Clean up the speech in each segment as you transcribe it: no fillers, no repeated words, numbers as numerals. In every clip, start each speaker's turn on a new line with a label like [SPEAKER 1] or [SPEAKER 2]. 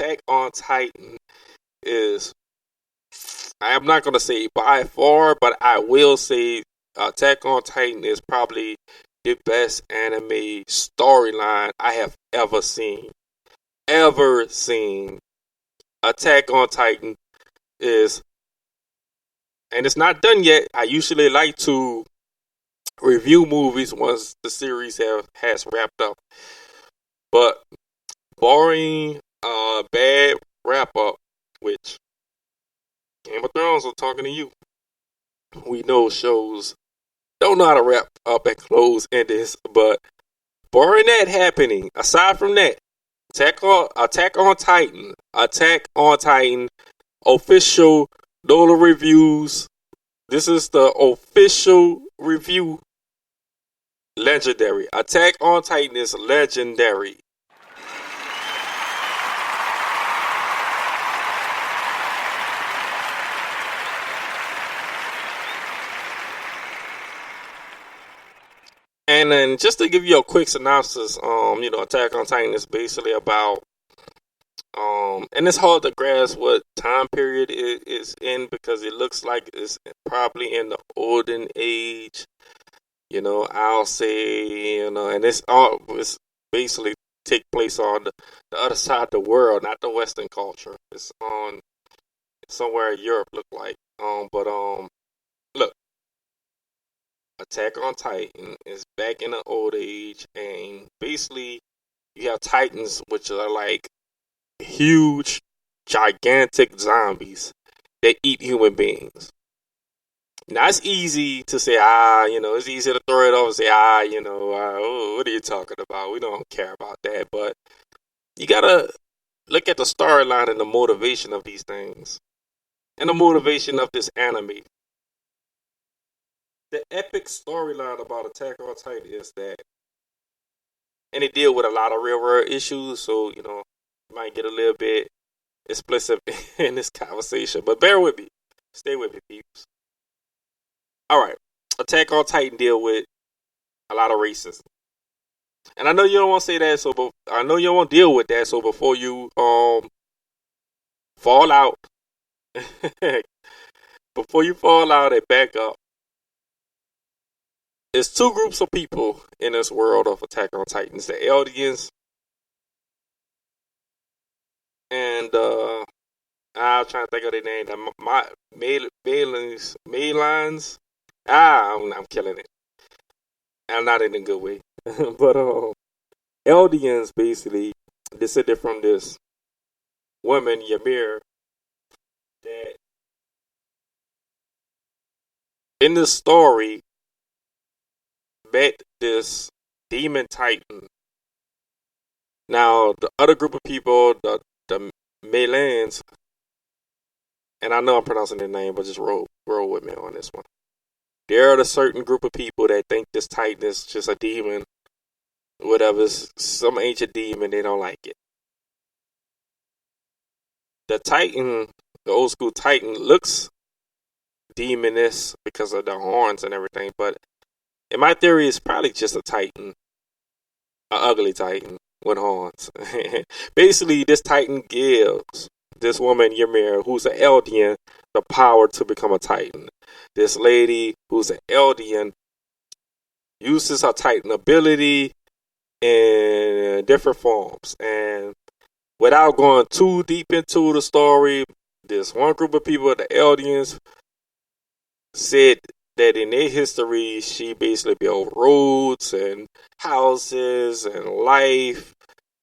[SPEAKER 1] Attack on Titan is, I am not going to say by far, but I will say Attack on Titan is probably the best anime storyline I have ever seen. Ever seen. Attack on Titan is, and it's not done yet. I usually like to review movies once the series has wrapped up. But barring bad wrap up, which Game of Thrones, I'm talking to you. We know shows don't know how to wrap up and close endings, but barring that happening, aside from that, Attack on Titan, official Nola reviews. This is the official review. Legendary. Attack on Titan is legendary. And then just to give you a quick synopsis, Attack on Titan is basically about, and it's hard to grasp what time period it is in because it looks like it's probably in the olden age. I'll say, and it's basically take place on the other side of the world, not the Western culture. It's on somewhere in Europe, look like. Look. Attack on Titan is back in the old age, and basically you have Titans, which are like huge, gigantic zombies that eat human beings. Now it's easy to say, it's easy to throw it over and say, what are you talking about? We don't care about that, but you gotta look at the storyline and the motivation of these things, and the motivation of this anime. The epic storyline about Attack on Titan is that, and it deal with a lot of real world issues, so you might get a little bit explicit in this conversation, but bear with me, stay with me, peeps. All right, Attack on Titan deal with a lot of racism, and I know you don't want to say that, but I know you don't want to deal with that. So before you fall out, and back up. There's two groups of people in this world of Attack on Titans: the Eldians and I'm trying to think of their name. The Maylines. I'm killing it. I'm not in a good way, but Eldians basically descended from this woman Ymir that in the story met this demon titan. Now, the other group of people, the Maylands, and I know I'm pronouncing their name, but just roll with me on this one. There are a certain group of people that think this titan is just a demon, whatever, some ancient demon, they don't like it. The titan, the old school titan, looks demoness because of the horns and everything, but in my theory, it's probably just a titan, an ugly titan with horns. Basically, this titan gives this woman Ymir, who's an Eldian, the power to become a titan. This lady, who's an Eldian, uses her titan ability in different forms. And without going too deep into the story, this one group of people, the Eldians, said that in their history, she basically built roads and houses and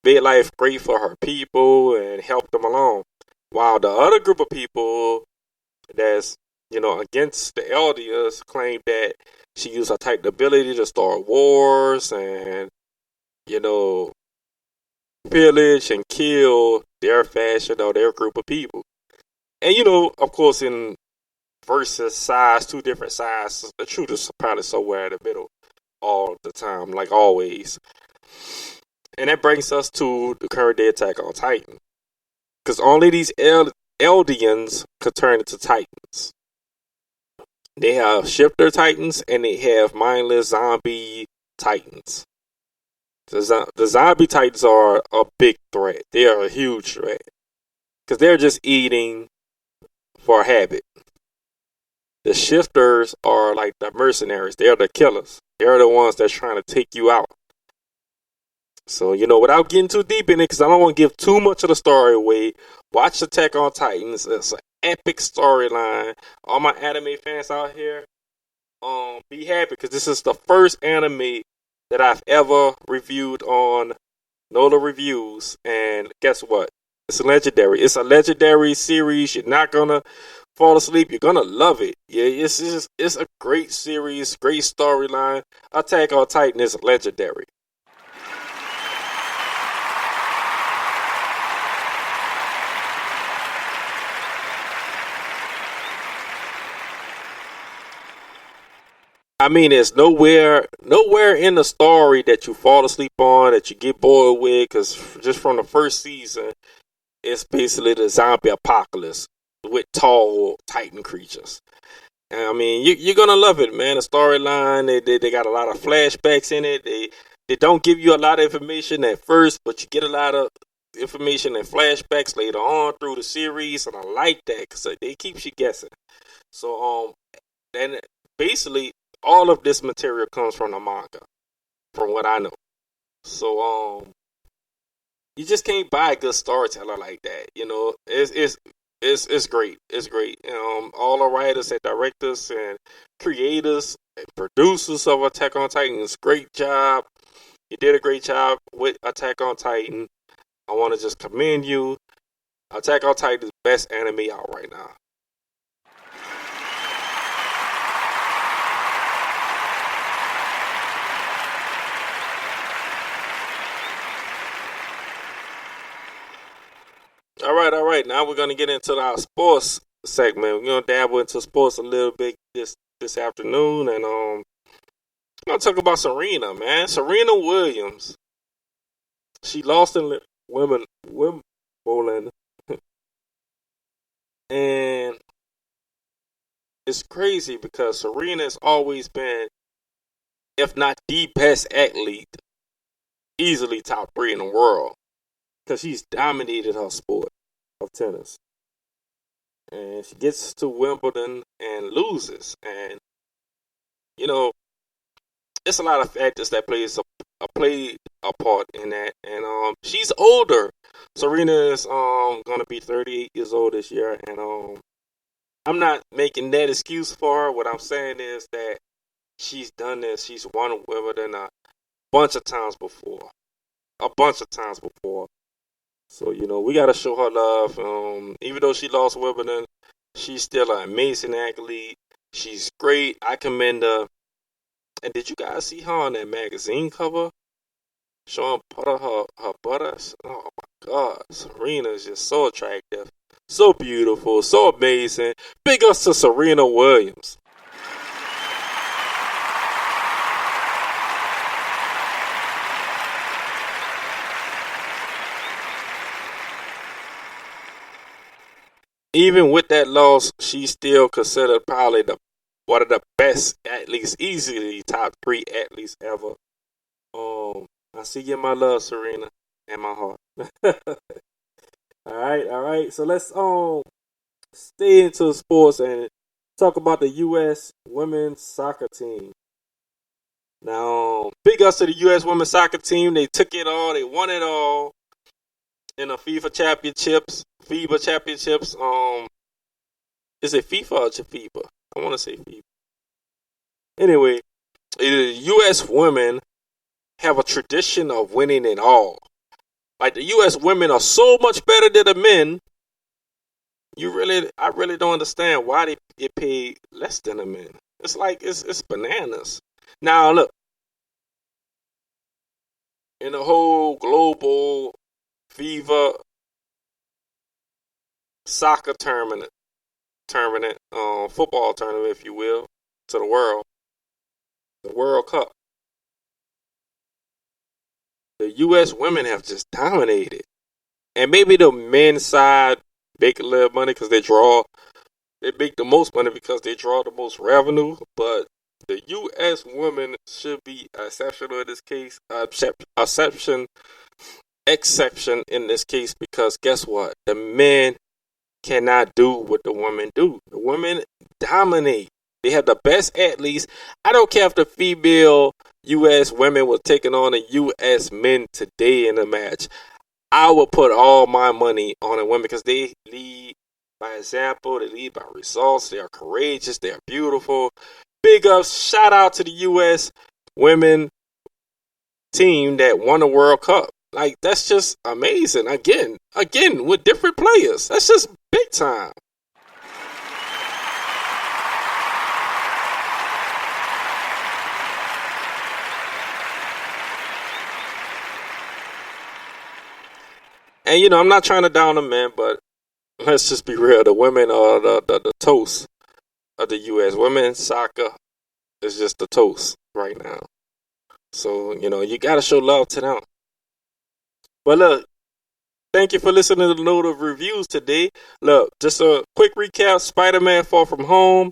[SPEAKER 1] made life great for her people and helped them along. While the other group of people that's, against the Eldians claim that she used her titan ability to start wars and, pillage and kill their faction or their group of people. And, of course, in versus size, two different sizes, the truth is probably somewhere in the middle all the time, like always. And that brings us to the current day Attack on Titan. Because only these Eldians could turn into Titans. They have shifter Titans and they have mindless zombie Titans. The zombie Titans are a big threat. They are a huge threat. because they're just eating for a habit. The shifters are like the mercenaries. They're the killers. They're the ones that's trying to take you out. So, without getting too deep in it, because I don't want to give too much of the story away, watch Attack on Titans. It's an epic storyline. All my anime fans out here, be happy, because this is the first anime that I've ever reviewed on NOLA Reviews. And guess what? It's legendary. It's a legendary series. You're not going to fall asleep. You're going to love it. Yeah, it's a great series, great storyline. Attack on Titan is legendary. I mean, there's nowhere in the story that you fall asleep on, that you get bored with, because just from the first season, it's basically the zombie apocalypse with tall Titan creatures. And I mean, you're gonna love it, man. The storyline, they got a lot of flashbacks in it. They don't give you a lot of information at first, but you get a lot of information and flashbacks later on through the series, and I like that because they keeps you guessing. So and basically all of this material comes from the manga, from what I know. So you just can't buy a good storyteller like that. It's great. It's great. All the writers and directors and creators and producers of Attack on Titan, great job. You did a great job with Attack on Titan. I want to just commend you. Attack on Titan is the best anime out right now. All right. Now we're gonna get into our sports segment. We're gonna dabble into sports a little bit this afternoon, and I'm gonna talk about Serena, man. Serena Williams. She lost in Wimbledon, and it's crazy because Serena has always been, if not the best athlete, easily top 3 in the world, because she's dominated her sport of tennis. And she gets to Wimbledon and loses. And, you know, it's a lot of factors that play a part in that. And she's older. Serena is gonna be 38 years old this year, and I'm not making that excuse for her. What I'm saying is that she's done this. She's won Wimbledon a bunch of times before. A bunch of times before. So, we got to show her love. Even though she lost Wimbledon, she's still an amazing athlete. She's great. I commend her. And did you guys see her on that magazine cover? Showing part of her buttocks? Oh my God. Serena is just so attractive. So beautiful. So amazing. Big ups to Serena Williams. Even with that loss, she's still considered probably one of the best athletes, easily top 3 athletes ever. I see you in my love, Serena, and my heart. All right. So let's stay into sports and talk about the U.S. women's soccer team. Now, big ups to the U.S. women's soccer team. They took it all. They won it all in the FIFA championships. Is it FIFA or FIBA? I want to say FIBA. Anyway, the U.S. women have a tradition of winning it all. Like, the U.S. women are so much better than the men. I really don't understand why they get paid less than the men. It's like it's bananas. Now look, in the whole global FIFA soccer tournament, football tournament, if you will, to the World Cup, the U.S. women have just dominated. And maybe the men's side make a little money because they make the most money because they draw the most revenue. But the U.S. women should be exceptional in this case. Exception exception in this case because guess what? The men cannot do what the women do. The women dominate. They have the best athletes. I don't care if the female U.S. women were taking on the U.S. men today in a match. I would put all my money on the women because they lead by example. They lead by results. They are courageous. They are beautiful. Big ups. Shout out to the U.S. women team that won the World Cup. Like, that's just amazing. Again, with different players. That's just big time. And, I'm not trying to down the men, but let's just be real. The women are the toast of the U.S. Women's soccer is just the toast right now. So, you got to show love to them. But look, thank you for listening to the Note of Reviews today. Look, just a quick recap. Spider-Man Far From Home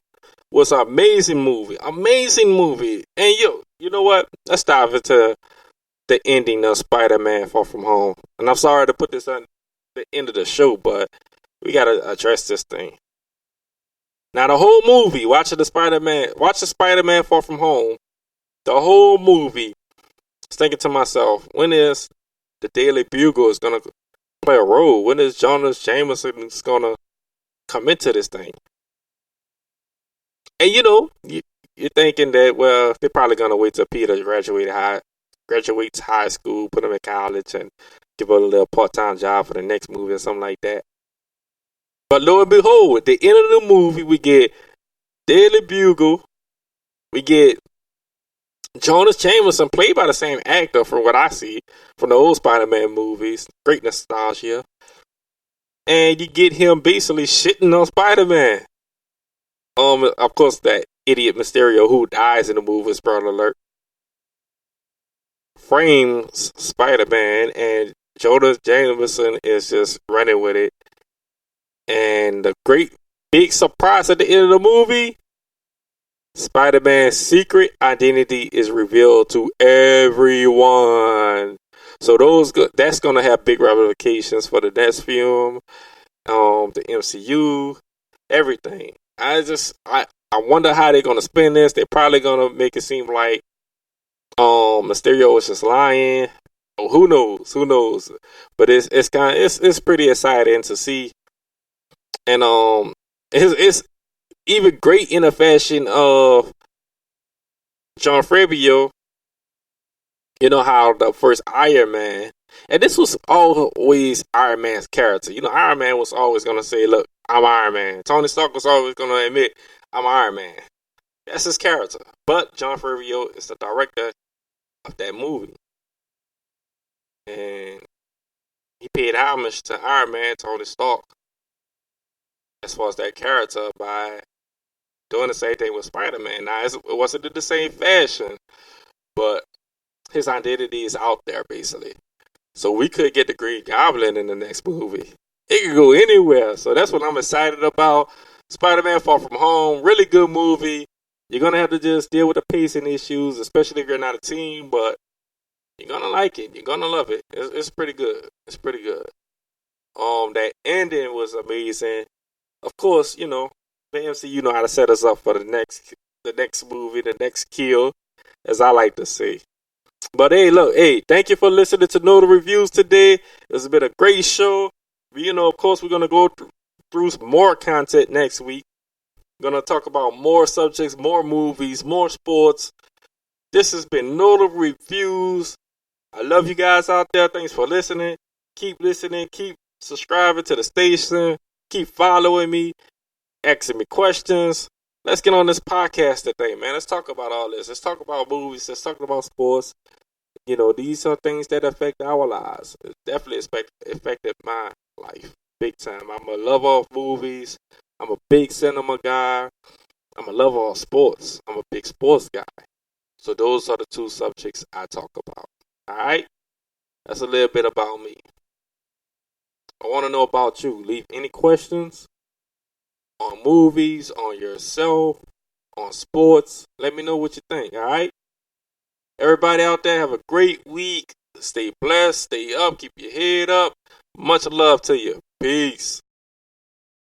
[SPEAKER 1] was an amazing movie. Amazing movie. And you know what? Let's dive into the ending of Spider-Man Far From Home. And I'm sorry to put this on the end of the show, but we got to address this thing. Now, the whole movie, watch the Spider-Man Far From Home, the whole movie, I was thinking to myself, when is the Daily Bugle is going to play a role? When is Jonas Jameson is going to come into this thing? And you're thinking that, well, they're probably going to wait till Peter graduates high school, put him in college, and give him a little part-time job for the next movie or something like that. But lo and behold, at the end of the movie, we get Daily Bugle, we get Jonas Jameson, played by the same actor from what I see from the old Spider-Man movies. Great nostalgia. And you get him basically shitting on Spider-Man. Of course, that idiot Mysterio who dies in the movie, spoiler alert, frames Spider-Man, and Jonas Jameson is just running with it. And the great big surprise at the end of the movie, Spider-Man's secret identity is revealed to everyone. So that's going to have big ramifications for the next film, the MCU, everything. I wonder how they're going to spin this. They're probably going to make it seem like Mysterio is just lying. Oh, who knows? But it's pretty exciting to see. And it's even great in a fashion of John Favreau. You know how the first Iron Man, and this was always Iron Man's character. Iron Man was always going to say, look, I'm Iron Man. Tony Stark was always going to admit, I'm Iron Man. That's his character. But John Favreau is the director of that movie. And he paid homage to Iron Man, Tony Stark, as far as that character by doing the same thing with Spider-Man. Now, it wasn't in the same fashion, but his identity is out there, basically. So we could get the Green Goblin in the next movie. It could go anywhere. So that's what I'm excited about. Spider-Man Far From Home, really good movie. You're going to have to just deal with the pacing issues, especially if you're not a team, but you're going to like it. You're going to love it. It's pretty good. It's pretty good. That ending was amazing. Of course, the MCU know how to set us up for the next movie, the next kill, as I like to say. But thank you for listening to Know the Reviews today. It's been a great show. Of course, we're going to go through some more content next week. We're going to talk about more subjects, more movies, more sports. This has been Know the Reviews. I love you guys out there. Thanks for listening. Keep listening. Keep subscribing to the station. Keep following me. Asking me questions. Let's get on this podcast today, man. Let's talk about all this. Let's talk about movies. Let's talk about sports. These are things that affect our lives. It definitely affected my life big time. I'm a lover of movies. I'm a big cinema guy. I'm a lover of sports. I'm a big sports guy. So those are the two subjects I talk about. All right? That's a little bit about me. I want to know about you. Leave any questions on movies, on yourself, on sports. Let me know what you think, all right? Everybody out there, have a great week. Stay blessed, stay up, keep your head up. Much love to you. Peace.